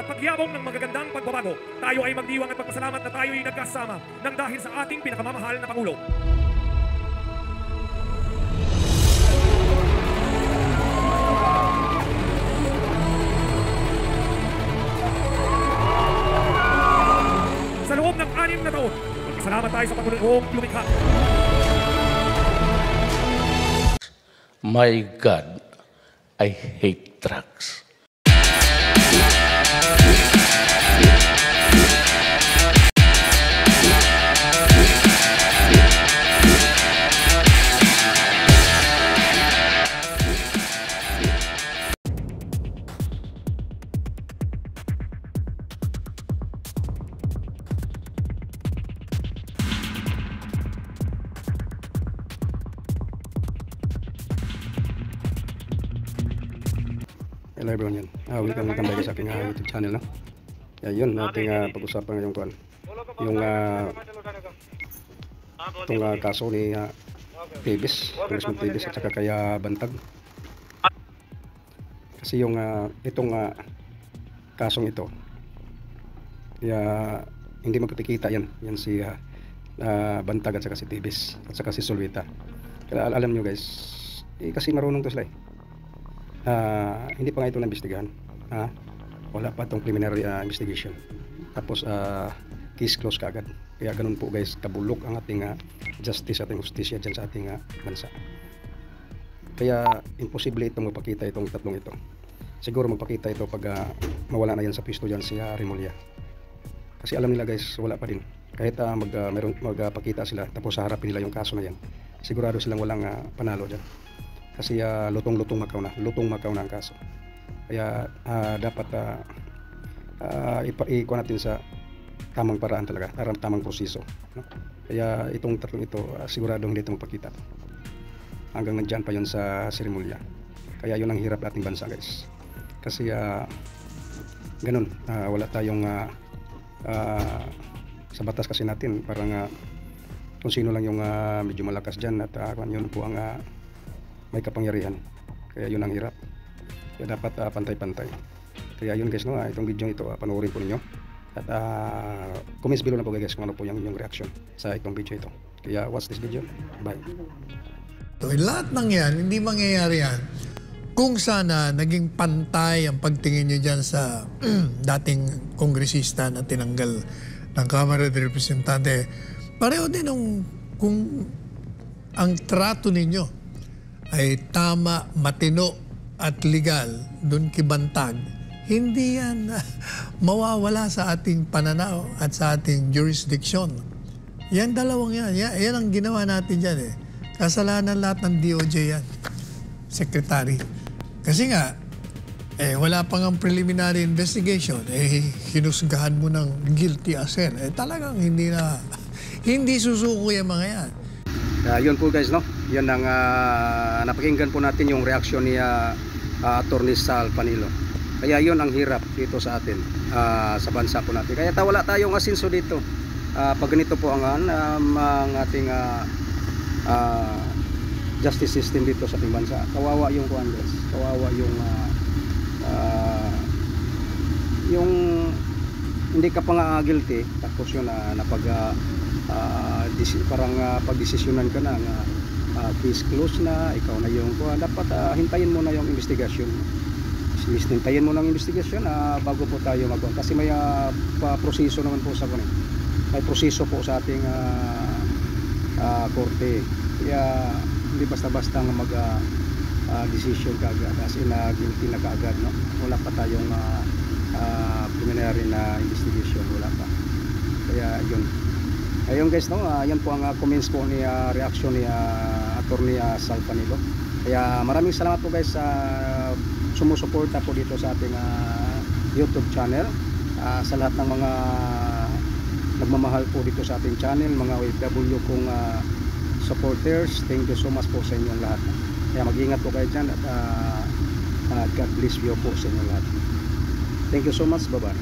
at pagyabong ng magagandang pagbabago, tayo ay magdiwang at magpasalamat na tayo ay nagkasama nang dahil sa ating pinakamamahal na Pangulo. Sa loob ng 6 na taon, magpasalamat tayo sa Panginoong lumikha. My God, I hate drugs. Hello everyone, yan. Welcome back sa aking YouTube channel, no? Yun, ating pag-usapan ngayong kuan. Yung itong kaso ni Tevez, Congressman Tevez at saka kaya Bantag. Kasi yung itong kasong ito, hindi magpapikita yan. Yan si Bantag at saka si Tevez at saka si Solvita. Kaya alam nyo guys, kasi marunong to sila hindi pa nga ito na-investigahan. Wala pa itong preliminary investigation. Tapos case closed kaagad. Kaya ganun po guys, kabulok ang ating justice, ating justisya dyan sa ating bansa. Kaya imposible itong magpakita itong tatlong ito. Siguro magpakita ito pag mawala na yan sa pwesto dyan si Remulla. Kasi alam nila guys, wala pa din. Kahit magpakita sila tapos harapin nila yung kaso na yan, sigurado silang walang panalo dyan. Kasi lutong-lutong Macau na ang kaso. Kaya dapat ikuha natin sa tamang paraan talaga, tamang proseso, no? Kaya itong tatlong ito siguradong hindi ito magpakita hanggang nandyan pa yun sa Remulla. Kaya yun ang hirap nating bansa guys. Kasi ganun, wala tayong sa batas kasi natin parang kung sino lang yung medyo malakas dyan at yun po ang may kapangyarihan. Kaya yun ang hirap. Kaya dapat pantay-pantay. Kaya yun guys, no, itong video ito panoorin po ninyo. At comments below na po guys kung ano po yung reaction sa itong video ito. Kaya watch this video. Bye. So, lahat ng yan, hindi mangyayari yan kung sana naging pantay ang pagtingin nyo dyan sa dating kongresista na tinanggal ng Kamara de Representante. Pareho din kung ang trato ninyo ay tama, matino at legal doon kibantag, hindi yan mawawala sa ating pananaw at sa ating jurisdiction. Yan dalawang yan. Yan ang ginawa natin dyan eh. Kasalanan lahat ng DOJ yan, Secretary. Kasi nga, wala pang ang preliminary investigation, hinusgahan mo ng guilty as sin. Talagang hindi susuko yung mga yan. Yun po guys, no? Yun ang napakinggan po natin yung reaksyon ni Attorney Sal Panilo. Kaya yun ang hirap dito sa atin, sa bansa po natin. Kaya wala tayong asinso dito. Pag ganito po ang ating justice system dito sa ating bansa. Kawawa yung kuan guys. Kawawa yung hindi ka pa nga guilty, tapos yun parang pagdesisyonan ka na case close na, ikaw na yung dapat hintayin mo na yung investigasyon. Hintayin mo na yung investigasyon bago po tayo magawa. Kasi may proseso naman po sa kunin. May proseso po sa ating korte. Kaya hindi basta-basta mag-decision kaagad. As in guilty na kaagad, no? Wala pa tayong preliminary na investigation. Wala pa. Kaya yun. Ayun guys, no, yan po ang comments po ni reaction ni Attorney Sal Panilo. Kaya maraming salamat po guys sa sumusuporta po dito sa ating YouTube channel, sa lahat ng mga nagmamahal po dito sa ating channel, mga OFW kong supporters. Thank you so much po sa inyong lahat. Kaya mag-ingat po kayo dyan at God bless you po sa inyong lahat. Thank you so much. Bye-bye.